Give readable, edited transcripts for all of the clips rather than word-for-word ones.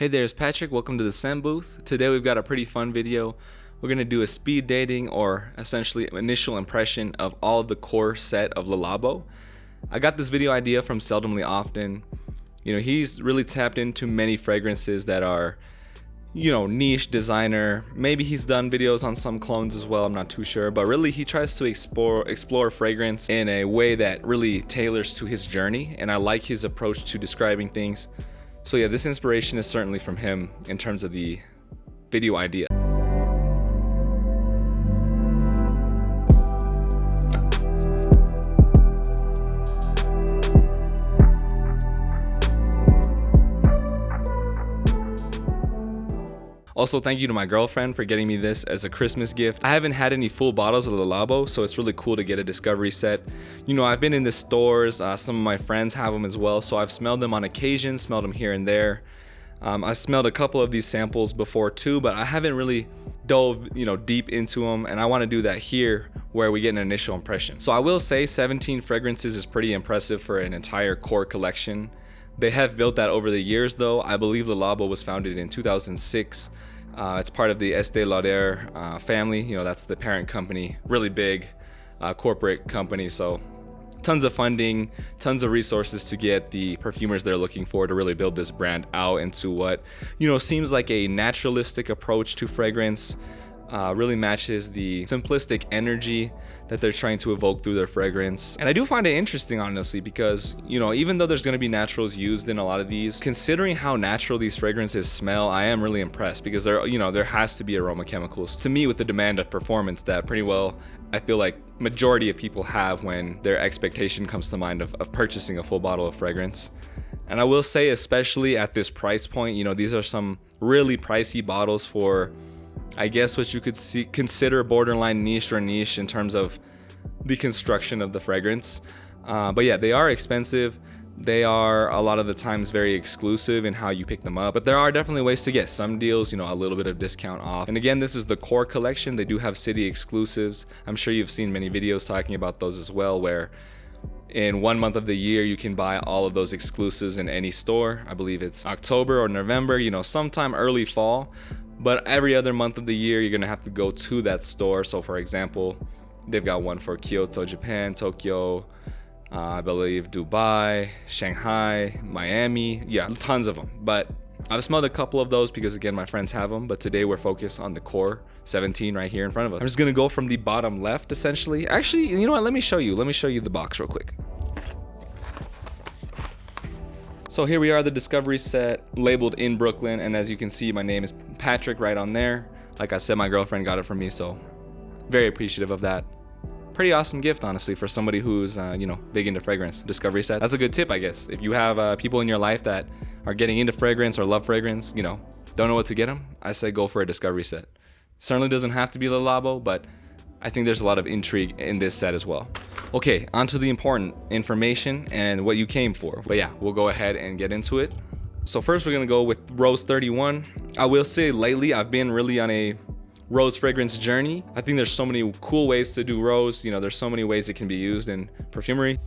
Hey there, it's Patrick. Welcome to the Scent Booth. Today we've got a pretty fun video. We're going to do a speed dating, or essentially initial impression of all of the core set of Labo. I got this video idea from Seldomly Often. He's really tapped into many fragrances that are, niche, designer. Maybe he's done videos on some clones as well, I'm not too sure. But really he tries to explore fragrance in a way that really tailors to his journey. And I like his approach to describing things. So yeah, this inspiration is certainly from him in terms of the video idea. Also, thank you to my girlfriend for getting me this as a Christmas gift. I haven't had any full bottles of the Labo, so it's really cool to get a discovery set. I've been in the stores, some of my friends have them as well, so I've smelled them on occasion, smelled them here and there. I smelled a couple of these samples before too, but I haven't really dove deep into them, and I want to do that here where we get an initial impression. So I will say 17 fragrances is pretty impressive for an entire core collection. They have built that over the years though. I believe the Labo was founded in 2006. It's part of the Estée Lauder family. That's the parent company, really big corporate company. So tons of funding, tons of resources to get the perfumers they're looking for to really build this brand out into what seems like a naturalistic approach to fragrance. Really matches the simplistic energy that they're trying to evoke through their fragrance. And I do find it interesting, honestly, because even though there's going to be naturals used in a lot of these, considering how natural these fragrances smell, I am really impressed, because there has to be aroma chemicals to me with the demand of performance that pretty well I feel like majority of people have when their expectation comes to mind of purchasing a full bottle of fragrance. And I will say, especially at this price point, these are some really pricey bottles for, I guess, what you could consider borderline niche or niche in terms of the construction of the fragrance. But yeah, they are expensive. They are a lot of the times very exclusive in how you pick them up. But there are definitely ways to get some deals, a little bit of discount off. And again, this is the core collection. They do have city exclusives. I'm sure you've seen many videos talking about those as well, where in 1 month of the year, you can buy all of those exclusives in any store. I believe it's October or November, sometime early fall. But every other month of the year, you're gonna have to go to that store. So for example, they've got one for Kyoto, Japan, Tokyo, I believe Dubai, Shanghai, Miami. Yeah, tons of them. But I've smelled a couple of those because, again, my friends have them. But today we're focused on the core 17 right here in front of us. I'm just gonna go from the bottom left, essentially. Actually, you know what? Let me show you the box real quick. So here we are, the discovery set, labeled in Brooklyn, and as you can see, my name is Patrick right on there. Like I said, my girlfriend got it for me, so very appreciative of that. Pretty awesome gift, honestly, for somebody who's big into fragrance. Discovery set, that's a good tip, I guess. If you have people in your life that are getting into fragrance or love fragrance, don't know what to get them, I say go for a discovery set. Certainly doesn't have to be the Labo, but I think there's a lot of intrigue in this set as well. Okay, on to the important information and what you came for. But yeah, we'll go ahead and get into it. So first we're gonna go with Rose 31. I will say lately I've been really on a rose fragrance journey. I think there's so many cool ways to do rose. There's so many ways it can be used in perfumery.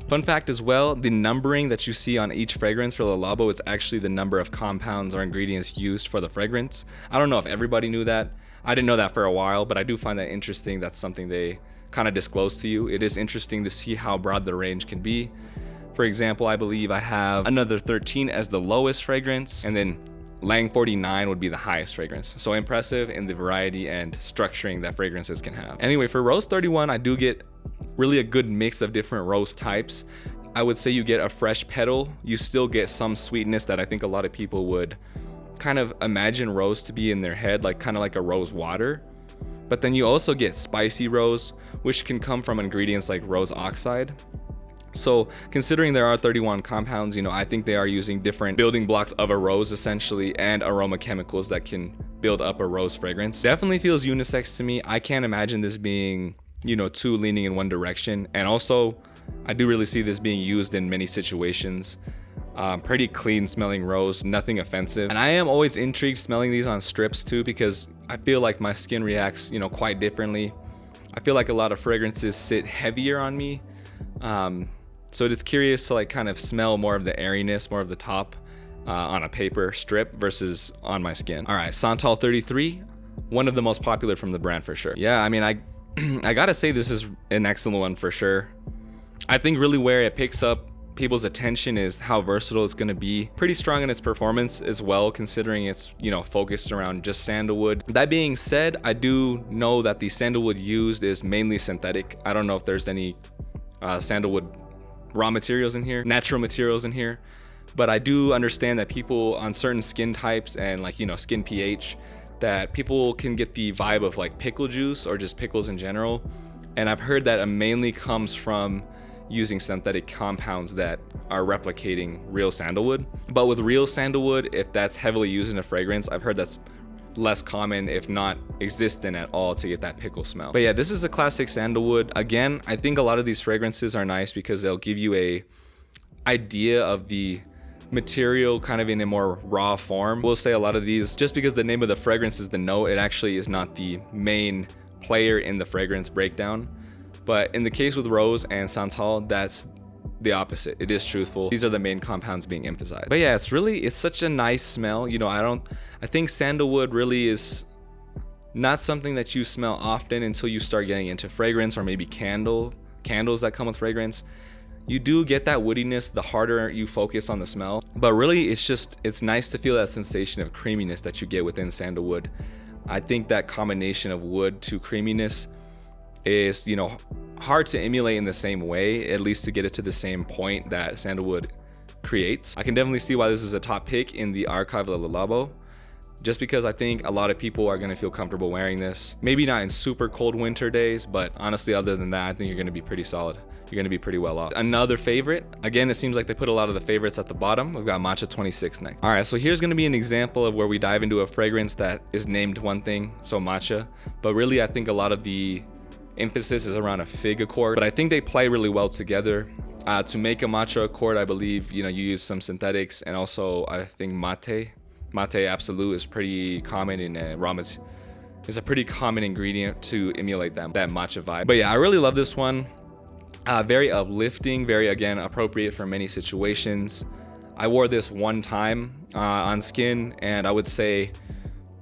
Fun fact as well, the numbering that you see on each fragrance for the Labo is actually the number of compounds or ingredients used for the fragrance. I don't know if everybody knew that. I didn't know that for a while, but I do find that interesting. That's something they kind of disclose to you. It is interesting to see how broad the range can be. For example, I believe I have another 13 as the lowest fragrance, and then Lang 49 would be the highest fragrance. So impressive in the variety and structuring that fragrances can have. Anyway, for Rose 31, I do get really a good mix of different rose types. I would say you get a fresh petal. You still get some sweetness that I think a lot of people would kind of imagine rose to be in their head, kind of like a rose water. But then you also get spicy rose, which can come from ingredients like rose oxide. So considering there are 31 compounds, I think they are using different building blocks of a rose essentially, and aroma chemicals that can build up a rose fragrance. Definitely feels unisex to me. I can't imagine this being, too leaning in one direction. And also, I do really see this being used in many situations. Pretty clean smelling rose, nothing offensive. And I am always intrigued smelling these on strips too, because I feel like my skin reacts, quite differently. I feel like a lot of fragrances sit heavier on me. So it's curious to kind of smell more of the airiness, more of the top on a paper strip versus on my skin. All right, Santal 33, one of the most popular from the brand for sure. Yeah, I mean, I gotta say this is an excellent one for sure. I think really where it picks up people's attention is how versatile it's going to be. Pretty strong in its performance as well, considering it's, you know, focused around just sandalwood. That being said, I do know that the sandalwood used is mainly synthetic. I don't know if there's any sandalwood raw materials in here, natural materials in here, but I do understand that people on certain skin types and, like, you know, skin pH, that people can get the vibe of like pickle juice or just pickles in general. And I've heard that it mainly comes from using synthetic compounds that are replicating real sandalwood. But with real sandalwood, if that's heavily used in a fragrance, I've heard that's less common, if not existent at all, to get that pickle smell. But yeah, this is a classic sandalwood. Again, I think a lot of these fragrances are nice because they'll give you a idea of the material kind of in a more raw form. We'll say a lot of these, just because the name of the fragrance is the note, it actually is not the main player in the fragrance breakdown. But in the case with Rose and Santal, that's the opposite. It is truthful. These are the main compounds being emphasized. But yeah, it's such a nice smell. You know, I think sandalwood really is not something that you smell often until you start getting into fragrance, or maybe candles that come with fragrance. You do get that woodiness the harder you focus on the smell. But really, it's nice to feel that sensation of creaminess that you get within sandalwood. I think that combination of wood to creaminess is, you know, hard to emulate in the same way, at least to get it to the same point that sandalwood creates. I can definitely see why this is a top pick in the archive of the Labo, just because I think a lot of people are going to feel comfortable wearing this. Maybe not in super cold winter days, but honestly, other than that, I think you're going to be pretty solid. You're going to be pretty well off. Another favorite, again, it seems like they put a lot of the favorites at the bottom. We've got Matcha 26 next. All right, so here's going to be an example of where we dive into a fragrance that is named one thing, so matcha, but really I think a lot of the emphasis is around a fig accord, but I think they play really well together. To make a matcha accord, I believe, you know, you use some synthetics, and also I think mate absolute is pretty common in raw material. It's a pretty common ingredient to emulate that matcha vibe. But yeah, I really love this one. Very uplifting, very, again, appropriate for many situations. I wore this one time on skin, and I would say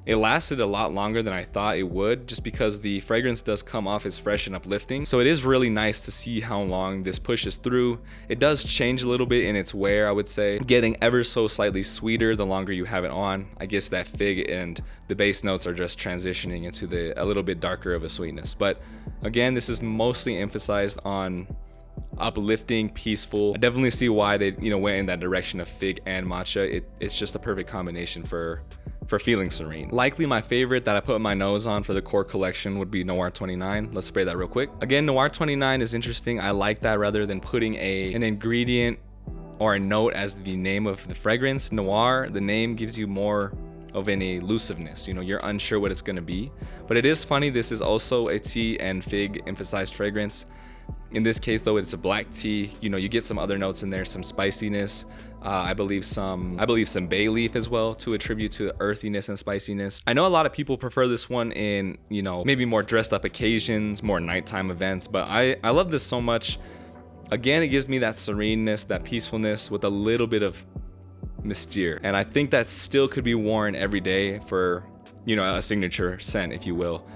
it lasted a lot longer than I thought it would, just because the fragrance does come off as fresh and uplifting. So it is really nice to see how long this pushes through. It does change a little bit in its wear, I would say, getting ever so slightly sweeter the longer you have it on. I guess that fig and the base notes are just transitioning into a little bit darker of a sweetness. But again, this is mostly emphasized on uplifting, peaceful. I definitely see why they, you know, went in that direction of fig and matcha. It's just a perfect combination for feeling serene. Likely my favorite that I put my nose on for the core collection would be Noir 29. Let's spray that real quick. Again, Noir 29 is interesting. I like that rather than putting an ingredient or a note as the name of the fragrance. Noir, the name gives you more of an elusiveness. You know, you're unsure what it's gonna be. But it is funny, this is also a tea and fig emphasized fragrance. In this case though, it's a black tea. You know, you get some other notes in there, some spiciness, I believe some bay leaf as well, to attribute to earthiness and spiciness. I know a lot of people prefer this one in, you know, maybe more dressed up occasions, more nighttime events, but I love this so much. Again, it gives me that sereneness, that peacefulness with a little bit of mystere, and I think that still could be worn every day for, you know, a signature scent, if you will.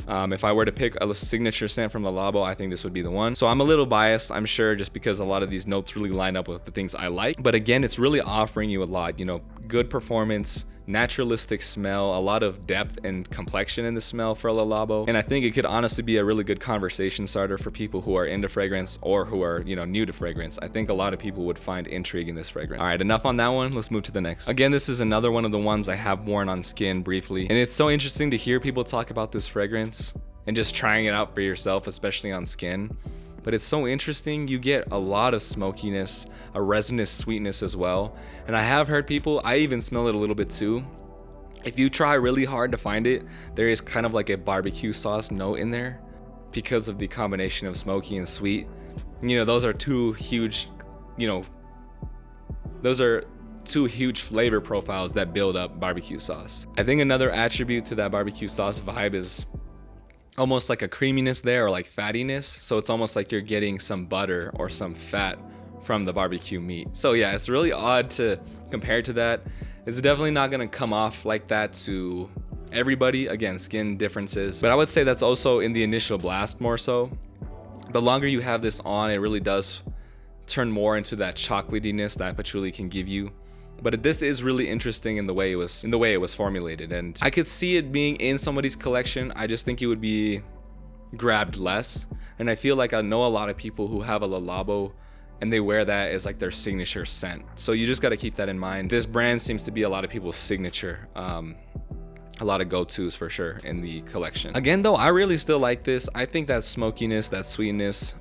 If I were to pick a signature scent from the Labo, I think this would be the one. So I'm a little biased, I'm sure, just because a lot of these notes really line up with the things I like. But again, it's really offering you a lot, you know, good performance, naturalistic smell, a lot of depth and complexion in the smell for the Labo. And I think it could honestly be a really good conversation starter for people who are into fragrance or who are, you know, new to fragrance. I think a lot of people would find intrigue in this fragrance. All right, enough on that one. Let's move to the next. Again, this is another one of the ones I have worn on skin briefly. And it's so interesting to hear people talk about this fragrance and just trying it out for yourself, especially on skin. But it's so interesting. You get a lot of smokiness, a resinous sweetness as well. And I have heard people, I even smell it a little bit too. If you try really hard to find it, there is kind of like a barbecue sauce note in there because of the combination of smoky and sweet. You know, those are two huge flavor profiles that build up barbecue sauce. I think another attribute to that barbecue sauce vibe is almost like a creaminess there, or like fattiness. So it's almost like you're getting some butter or some fat from the barbecue meat. So yeah, it's really odd to compare to that. It's definitely not gonna come off like that to everybody. Again, skin differences, but I would say that's also in the initial blast more so. The longer you have this on, it really does turn more into that chocolatiness that patchouli can give you. But this is really interesting in the way it was formulated, and I could see it being in somebody's collection. I just think it would be grabbed less, and I feel like I know a lot of people who have a Le Labo and they wear that as like their signature scent. So you just got to keep that in mind. This brand seems to be a lot of people's signature, a lot of go-tos for sure in the collection. Again though, I really still like this. I think that smokiness, that sweetness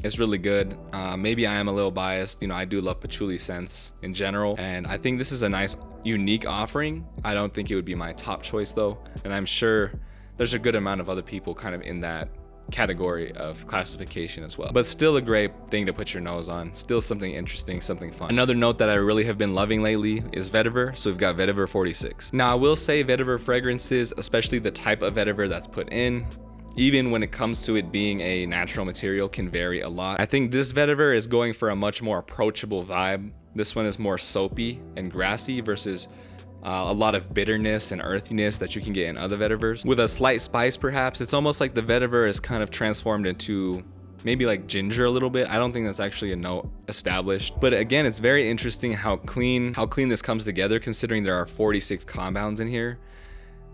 is really good. Maybe I am a little biased. You know, I do love patchouli scents in general, and I think this is a nice, unique offering. I don't think it would be my top choice though, and I'm sure there's a good amount of other people kind of in that category of classification as well. But still a great thing to put your nose on. Still something interesting, something fun. Another note that I really have been loving lately is vetiver. So we've got vetiver 46. Now I will say vetiver fragrances, especially the type of vetiver that's put in, even when it comes to it being a natural material, can vary a lot. I think this vetiver is going for a much more approachable vibe. This one is more soapy and grassy versus a lot of bitterness and earthiness that you can get in other vetivers. With a slight spice perhaps. It's almost like the vetiver is kind of transformed into maybe like ginger a little bit. I don't think that's actually a note established. But again, it's very interesting how clean this comes together, considering there are 46 compounds in here.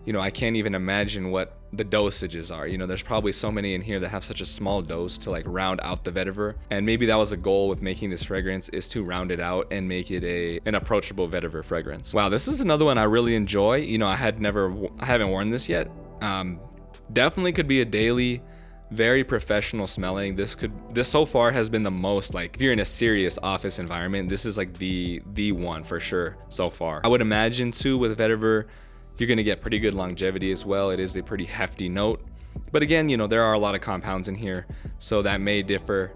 You know, I can't even imagine what the dosages are. You know, there's probably so many in here that have such a small dose to like round out the vetiver. And maybe that was a goal with making this fragrance, is to round it out and make it an approachable vetiver fragrance. Wow, this is another one I really enjoy. You know, I haven't worn this yet. Definitely could be a daily, very professional smelling. This so far has been the most, like, if you're in a serious office environment, this is like the one for sure so far. I would imagine too with vetiver, you're going to get pretty good longevity as well. It is a pretty hefty note. But again, you know, there are a lot of compounds in here, so that may differ.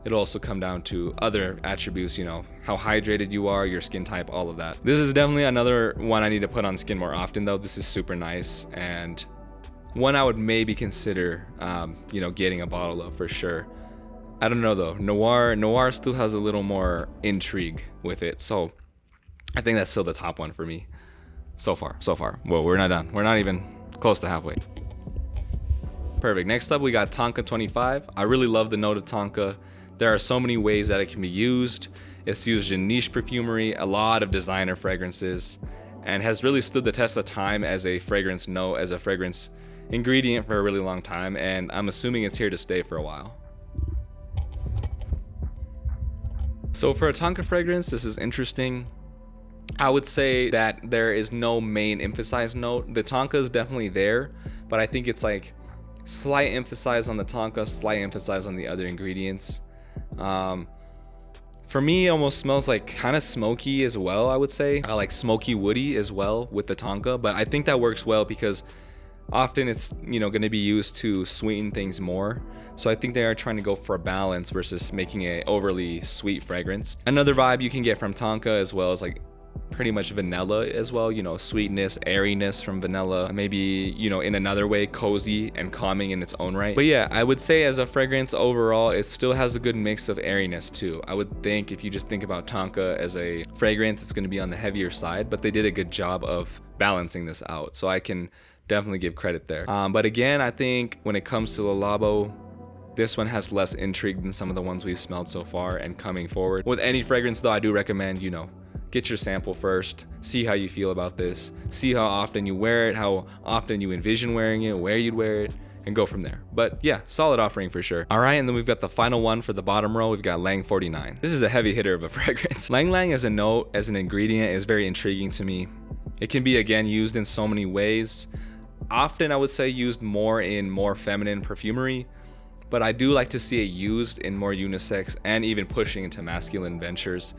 It'll also come down to other attributes, you know, how hydrated you are, your skin type, all of that. This is definitely another one I need to put on skin more often though. This is super nice, and one I would maybe consider, you know, getting a bottle of for sure. I don't know though. Noir still has a little more intrigue with it. So I think that's still the top one for me. So far. Well, we're not done. We're not even close to halfway. Perfect. Next up, we got Tonka 25. I really love the note of Tonka. There are so many ways that it can be used. It's used in niche perfumery, a lot of designer fragrances, and has really stood the test of time as a fragrance note, as a fragrance ingredient for a really long time. And I'm assuming it's here to stay for a while. So for a Tonka fragrance, this is interesting. I would say that there is no main emphasized note. The Tonka is definitely there, but I think it's like slight emphasis on the Tonka, slight emphasis on the other ingredients. For me, it almost smells like kind of smoky as well, I would say. I like smoky woody as well with the Tonka, but I think that works well because often it's, you know, going to be used to sweeten things more. So I think they are trying to go for a balance versus making a overly sweet fragrance. Another vibe you can get from Tonka as well is like pretty much vanilla as well, you know, sweetness, airiness from vanilla, maybe, you know, in another way cozy and calming in its own right. But yeah, I would say as a fragrance overall, it still has a good mix of airiness too. I would think if you just think about Tonka as a fragrance, it's going to be on the heavier side, but they did a good job of balancing this out, so I can definitely give credit there. But again, I think when it comes to Le Labo, this one has less intrigue than some of the ones we've smelled so far and coming forward. With any fragrance though, I do recommend, you know, get your sample first, see how you feel about this, see how often you wear it, how often you envision wearing it, where you'd wear it, and go from there. But yeah, solid offering for sure. All right, and then we've got the final one for the bottom row. We've got Lang 49. This is a heavy hitter of a fragrance. Lang Lang as a note, as an ingredient, is very intriguing to me. It can be, again, used in so many ways. Often, I would say, used more in more feminine perfumery, but I do like to see it used in more unisex and even pushing into masculine ventures.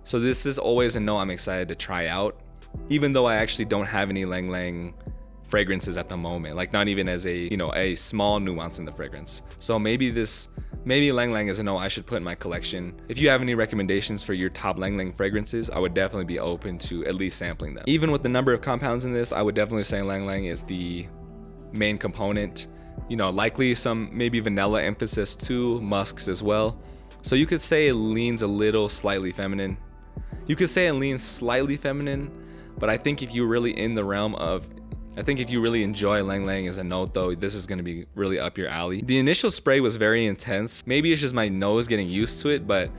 So this is always a note I'm excited to try out, even though I actually don't have any Lang Lang fragrances at the moment, like not even as a, you know, a small nuance in the fragrance. So maybe Lang Lang is a note I should put in my collection. If you have any recommendations for your top Lang Lang fragrances, I would definitely be open to at least sampling them. Even with the number of compounds in this, I would definitely say Lang Lang is the main component. You know, likely some maybe vanilla emphasis too, musks as well. So you could say it leans a little slightly feminine. You could say it leans slightly feminine, but I think if you're really in the realm of, I think if you really enjoy Lang Lang as a note though, this is gonna be really up your alley. The initial spray was very intense. Maybe it's just my nose getting used to it, but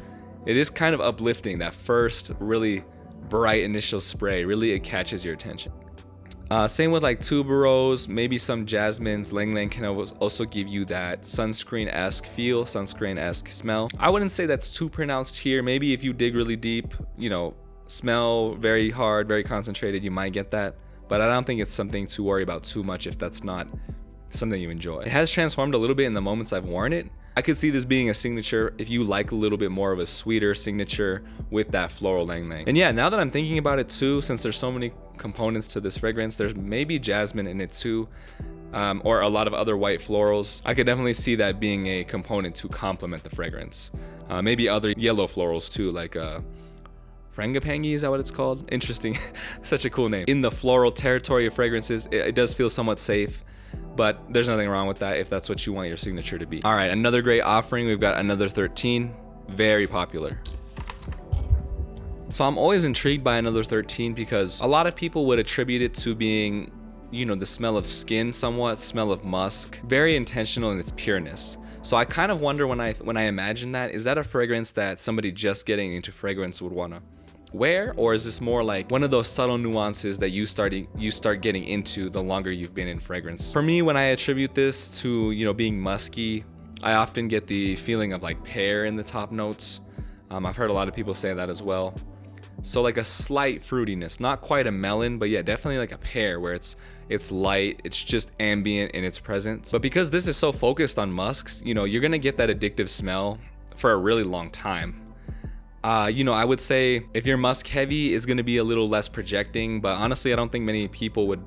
it is kind of uplifting. That first really bright initial spray, really it catches your attention. Same with like tuberose, maybe some jasmines. Lang Lang can also give you that sunscreen-esque feel, sunscreen-esque smell. I wouldn't say that's too pronounced here. Maybe if you dig really deep, you know, smell very hard, very concentrated, you might get that. But I don't think it's something to worry about too much if that's not something you enjoy. It has transformed a little bit in the moments I've worn it. I could see this being a signature if you like a little bit more of a sweeter signature with that floral Lang Lang. And yeah, now that I'm thinking about it too, since there's so many components to this fragrance, there's maybe jasmine in it too, or a lot of other white florals. I could definitely see that being a component to complement the fragrance. Maybe other yellow florals too, like Frangipangi, is that what it's called? Interesting. Such a cool name. In the floral territory of fragrances, it does feel somewhat safe, but there's nothing wrong with that if that's what you want your signature to be. All right, another great offering. We've got another 13, very popular. So I'm always intrigued by another 13 because a lot of people would attribute it to being, you know, the smell of skin somewhat, smell of musk, very intentional in its pureness. So I kind of wonder when I imagine that, is that a fragrance that somebody just getting into fragrance would wanna wear, or is this more like one of those subtle nuances that you start getting into the longer you've been in fragrance? For me, when I attribute this to, you know, being musky, I often get the feeling of like pear in the top notes. I've heard a lot of people say that as well. So like a slight fruitiness, not quite a melon, but yeah, definitely like a pear where it's light, it's just ambient in its presence. But because this is so focused on musks, you know, you're gonna get that addictive smell for a really long time. You know, I would say if you're musk heavy, it's going to be a little less projecting, but honestly, I don't think many people would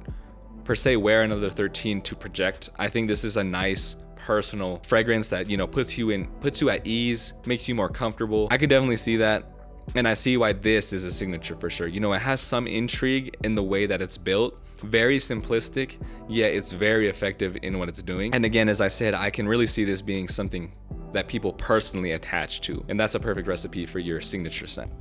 per se wear another 13 to project. I think this is a nice personal fragrance that, you know, puts you at ease, makes you more comfortable. I could definitely see that. And I see why this is a signature for sure. You know, it has some intrigue in the way that it's built, very simplistic, yet it's very effective in what it's doing. And again, as I said, I can really see this being something that people personally attach to, and that's a perfect recipe for your signature scent.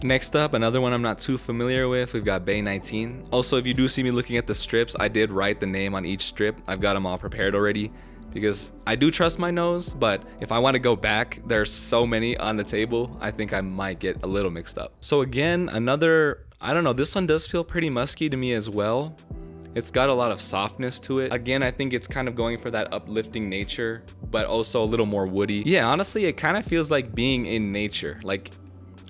Next up, another one I'm not too familiar with, we've got Bay 19. Also, if you do see me looking at the strips, I did write the name on each strip. I've got them all prepared already because I do trust my nose, but if I want to go back, there's so many on the table, I think I might get a little mixed up. So again, another, I don't know, this one does feel pretty musky to me as well. It's got a lot of softness to it. Again, I think it's kind of going for that uplifting nature, but also a little more woody. Yeah, honestly, it kind of feels like being in nature. Like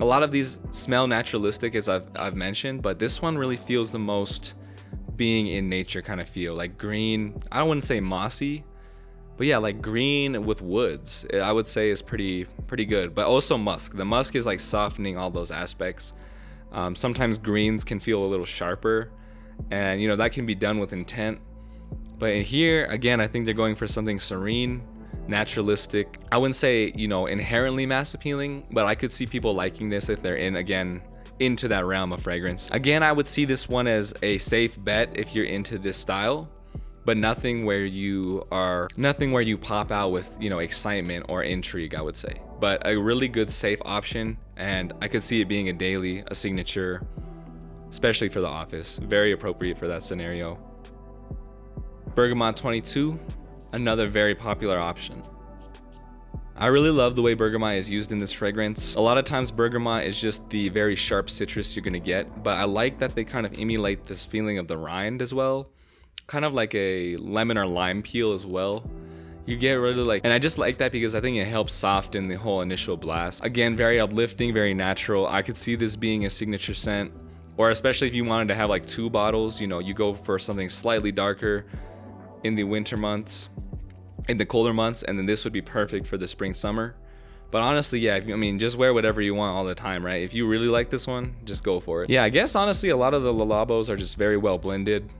a lot of these smell naturalistic, as I've mentioned, but this one really feels the most being in nature kind of feel. Like green, I don't want to say mossy, but yeah, like green with woods, I would say is pretty good. But also musk. The musk is like softening all those aspects. Sometimes greens can feel a little sharper, and you know that can be done with intent. But in here, again, I think they're going for something serene, naturalistic. I wouldn't say, you know, inherently mass appealing, but I could see people liking this if they're into that realm of fragrance. Again, I would see this one as a safe bet if you're into this style, but nothing where you pop out with, you know, excitement or intrigue, I would say. But a really good safe option, and I could see it being a daily, a signature, especially for the office. Very appropriate for that scenario. Bergamot 22, another very popular option. I really love the way bergamot is used in this fragrance. A lot of times bergamot is just the very sharp citrus you're gonna get, but I like that they kind of emulate this feeling of the rind as well. Kind of like a lemon or lime peel as well. You get really like, and I just like that because I think it helps soften the whole initial blast. Again, very uplifting, very natural. I could see this being a signature scent, or especially if you wanted to have like 2 bottles, you know, you go for something slightly darker in the winter months, in the colder months, and then this would be perfect for the spring summer. But honestly, yeah, I mean, just wear whatever you want all the time, right? If you really like this one, just go for it. Yeah, I guess honestly a lot of the Labos are just very well blended,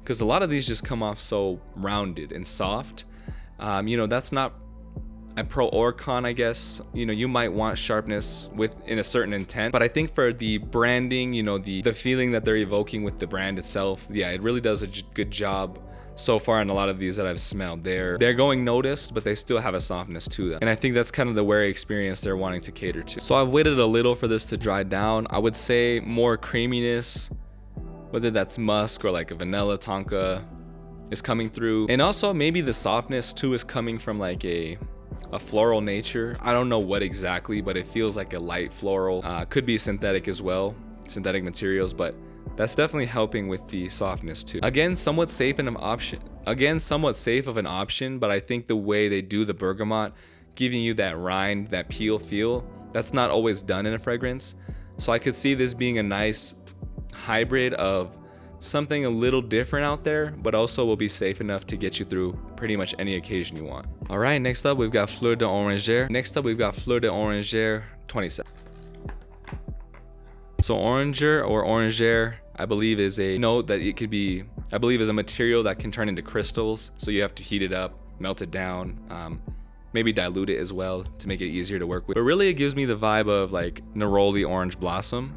because a lot of these just come off so rounded and soft. You know, that's not a pro or con, I guess. You know, you might want sharpness in a certain intent, but I think for the branding, you know, the feeling that they're evoking with the brand itself, yeah, it really does a good job so far in a lot of these that I've smelled. They're going noticed, but they still have a softness to them. And I think that's kind of the wearer experience they're wanting to cater to. So I've waited a little for this to dry down. I would say more creaminess, whether that's musk or like a vanilla tonka, is coming through. And also maybe the softness too is coming from like a floral nature. I don't know what exactly, but it feels like a light floral. Could be synthetic as well, synthetic materials, but that's definitely helping with the softness too. Again, somewhat safe of an option, but I think the way they do the bergamot, giving you that rind, that peel feel, that's not always done in a fragrance. So I could see this being a nice hybrid of something a little different out there, but also will be safe enough to get you through pretty much any occasion you want. All right, next up we've got Fleur d'Oranger. 27. So Oranger or Oranger, I believe is a note that it could be, I believe is a material that can turn into crystals. So you have to heat it up, melt it down, maybe dilute it as well to make it easier to work with. But really it gives me the vibe of like Neroli Orange Blossom,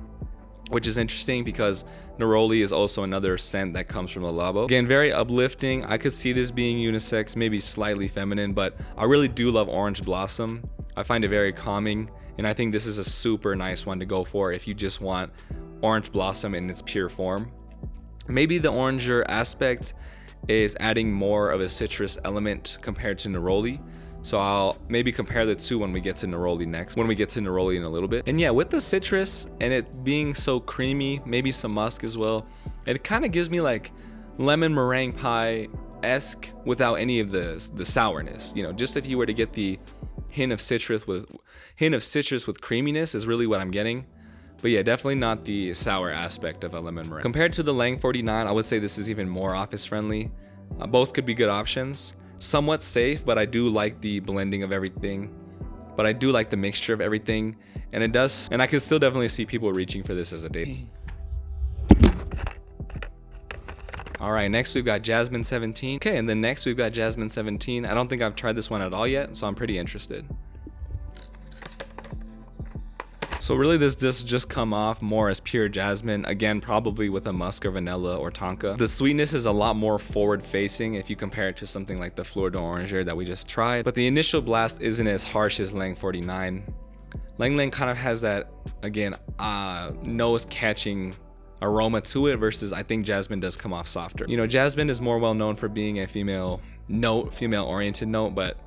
which is interesting because neroli is also another scent that comes from the Labo. Again, very uplifting. I could see this being unisex, maybe slightly feminine, but I really do love Orange Blossom. I find it very calming, and I think this is a super nice one to go for if you just want Orange Blossom in its pure form. Maybe the oranger aspect is adding more of a citrus element compared to neroli. So I'll maybe compare the two when we get to neroli next, when we get to neroli in a little bit. And yeah, with the citrus and it being so creamy, maybe some musk as well, it kind of gives me like lemon meringue pie-esque without any of the sourness. You know, just if you were to get the hint of citrus with creaminess is really what I'm getting. But yeah, definitely not the sour aspect of a lemon meringue. Compared to the Lang 49, I would say this is even more office friendly. Both could be good options. Somewhat safe, but I do like the blending of everything, but I do like the mixture of everything, and it does, and I can still definitely see people reaching for this as a date. All right, next we've got Jasmine 17. Okay, and then next we've got Jasmine 17. I don't think I've tried this one at all yet, so I'm pretty interested. So really this just come off more as pure jasmine, again probably with a musk or vanilla or tonka. The sweetness is a lot more forward facing if you compare it to something like the Fleur d'Oranger that we just tried, but the initial blast isn't as harsh as Lang 49. Lang kind of has that, again, nose catching aroma to it, versus I think jasmine does come off softer. You know, jasmine is more well known for being a female oriented note, but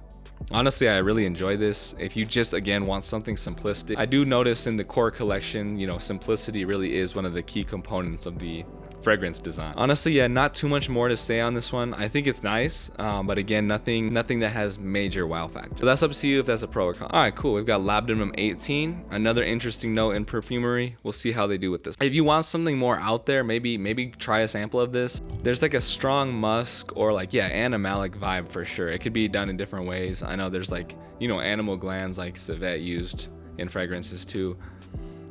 honestly, I really enjoy this. If you just, again, want something simplistic, I do notice in the core collection, you know, simplicity really is one of the key components of the fragrance design. Honestly, yeah, not too much more to say on this one. I think it's nice, but again, nothing that has major wow factor. So that's up to you if that's a pro or con. All right, cool. We've got Labdanum 18, another interesting note in perfumery. We'll see how they do with this. If you want something more out there, maybe try a sample of this. There's like a strong musk or like, yeah, animalic vibe for sure. It could be done in different ways. I know there's like, you know, animal glands like civet used in fragrances too.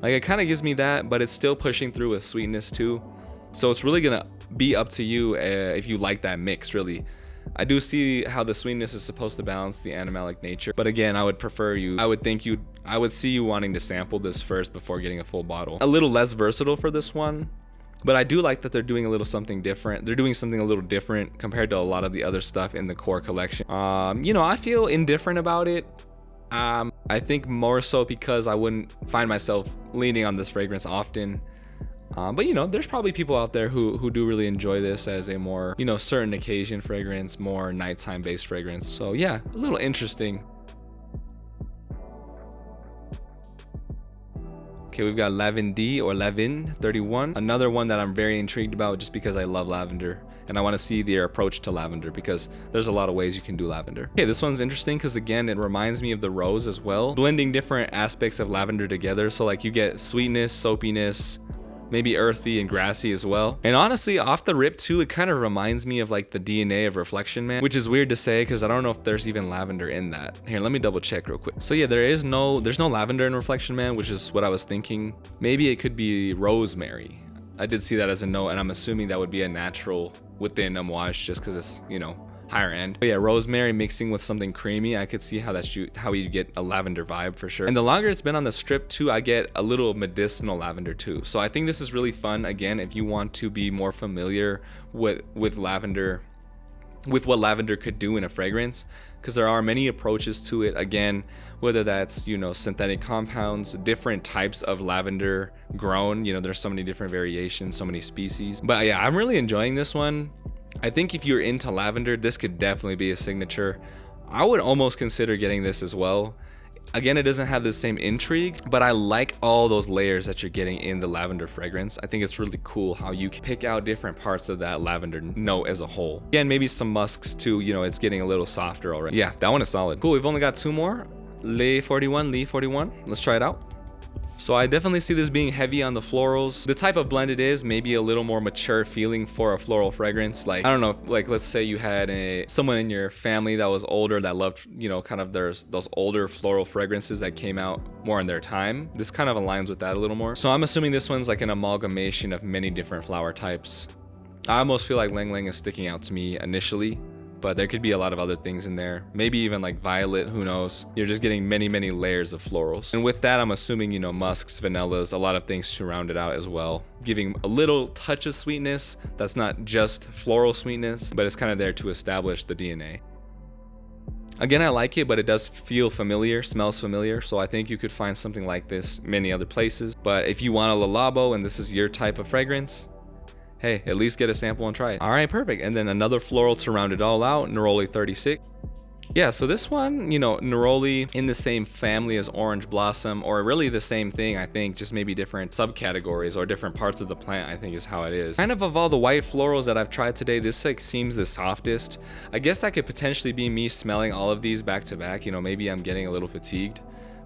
Like it kind of gives me that, but it's still pushing through with sweetness too. So it's really gonna be up to you if you like that mix, really. I do see how the sweetness is supposed to balance the animalic nature, but again, I would see you wanting to sample this first before getting a full bottle. A little less versatile for this one, but I do like that they're doing a little something different. They're doing something a little different compared to a lot of the other stuff in the core collection. You know, I feel indifferent about it. I think more so because I wouldn't find myself leaning on this fragrance often. But you know, there's probably people out there who do really enjoy this as a more, you know, certain occasion fragrance, more nighttime based fragrance. So yeah, a little interesting. Okay, we've got Lavendie or Lavin 31, another one that I'm very intrigued about just because I love lavender and I want to see their approach to lavender because there's a lot of ways you can do lavender. Okay, this one's interesting because again, it reminds me of the rose as well, blending different aspects of lavender together. So like you get sweetness, soapiness, maybe earthy and grassy as well. And honestly, off the rip too, it kind of reminds me of like the DNA of Reflection Man, which is weird to say because I don't know if there's even lavender in that. Here, let me double check real quick. So yeah, there's no lavender in Reflection Man, which is what I was thinking. Maybe it could be rosemary. I did see that as a note, and I'm assuming that would be a natural within Amouage just because it's, you know, higher end. But yeah, rosemary mixing with something creamy, I could see how you get a lavender vibe for sure. And the longer it's been on the strip too, I get a little medicinal lavender too. So I think this is really fun, again, if you want to be more familiar with lavender with what lavender could do in a fragrance, because there are many approaches to it. Again, whether that's, you know, synthetic compounds, different types of lavender grown, you know, there's so many different variations, so many species. But yeah, I'm really enjoying this one. I think if you're into lavender, this could definitely be a signature. I would almost consider getting this as well. Again, it doesn't have the same intrigue, but I like all those layers that you're getting in the lavender fragrance. I think it's really cool how you can pick out different parts of that lavender note as a whole. Again, maybe some musks too, you know, it's getting a little softer already. Yeah, that one is solid. Cool, we've only got 2 more. Lee 41. Let's try it out. So I definitely see this being heavy on the florals. The type of blend it is, maybe a little more mature feeling for a floral fragrance. Like, I don't know, like let's say you had someone in your family that was older that loved, you know, kind of those older floral fragrances that came out more in their time. This kind of aligns with that a little more. So I'm assuming this one's like an amalgamation of many different flower types. I almost feel like Lang Lang is sticking out to me initially, but there could be a lot of other things in there. Maybe even like violet, who knows? You're just getting many layers of florals. And with that, I'm assuming, you know, musks, vanillas, a lot of things to round it out as well. Giving a little touch of sweetness that's not just floral sweetness, but it's kind of there to establish the DNA. Again, I like it, but it does feel familiar, smells familiar. So I think you could find something like this many other places. But if you want a Labo and this is your type of fragrance, hey, at least get a sample and try it. All right, perfect. And then another floral to round it all out, Neroli 36. Yeah, so this one, you know, Neroli in the same family as Orange Blossom, or really the same thing, I think, just maybe different subcategories or different parts of the plant, I think is how it is. Kind of all the white florals that I've tried today, this like seems the softest. I guess that could potentially be me smelling all of these back to back, you know, maybe I'm getting a little fatigued.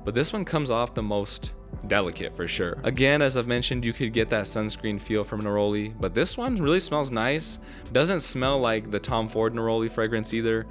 But this one comes off the most delicate for sure. Again, as I've mentioned, you could get that sunscreen feel from Neroli, but this one really smells nice. Doesn't smell like the Tom Ford Neroli fragrance either.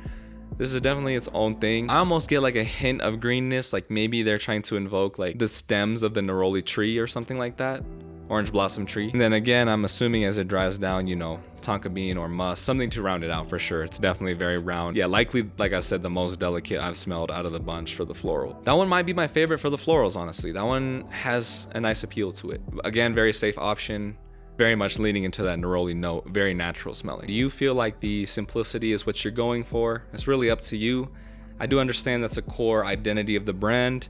This is definitely its own thing. I almost get like a hint of greenness, like maybe they're trying to invoke like the stems of the Neroli tree or something like that. Orange blossom tree. And then again, I'm assuming as it dries down, you know, tonka bean or musk, something to round it out for sure. It's definitely very round. Yeah, likely, like I said, the most delicate I've smelled out of the bunch for the floral. That one might be my favorite for the florals, honestly. That one has a nice appeal to it. Again, very safe option. Very much leaning into that neroli note, very natural smelling. Do you feel like the simplicity is what you're going for? It's really up to you. I do understand that's a core identity of the brand.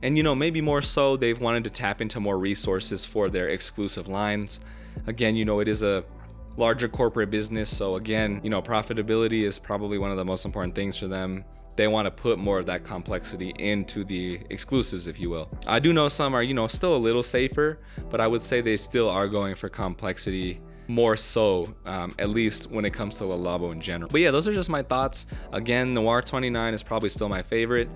And you know, maybe more so they've wanted to tap into more resources for their exclusive lines. Again, you know, it is a larger corporate business. So again, you know, profitability is probably one of the most important things for them. They want to put more of that complexity into the exclusives, if you will. I do know some are, you know, still a little safer, but I would say they still are going for complexity more so, at least when it comes to Le Labo in general. But yeah, those are just my thoughts. Again, Noir 29 is probably still my favorite.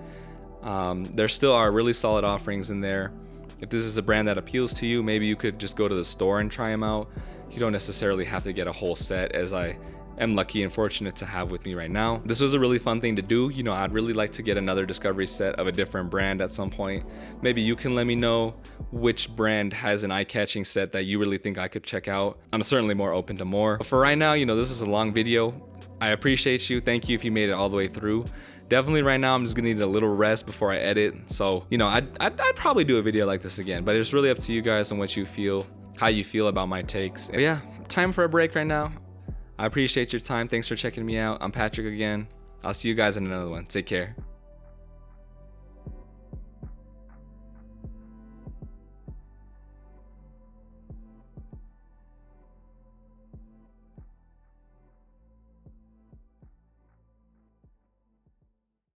There still are really solid offerings in there. If this is a brand that appeals to you, maybe you could just go to the store and try them out. You don't necessarily have to get a whole set, as I am lucky and fortunate to have with me right now. This was a really fun thing to do. You know, I'd really like to get another discovery set of a different brand at some point. Maybe you can let me know which brand has an eye-catching set that you really think I could check out. I'm certainly more open to more. But for right now, you know, this is a long video. I appreciate you. Thank you if you made it all the way through. Definitely right now I'm just gonna need a little rest before I edit. So, you know, I'd probably do a video like this again, but it's really up to you guys on what you feel, how you feel about my takes. But yeah, time for a break right now. I appreciate your time. Thanks for checking me out. I'm Patrick again. I'll see you guys in another one. Take care.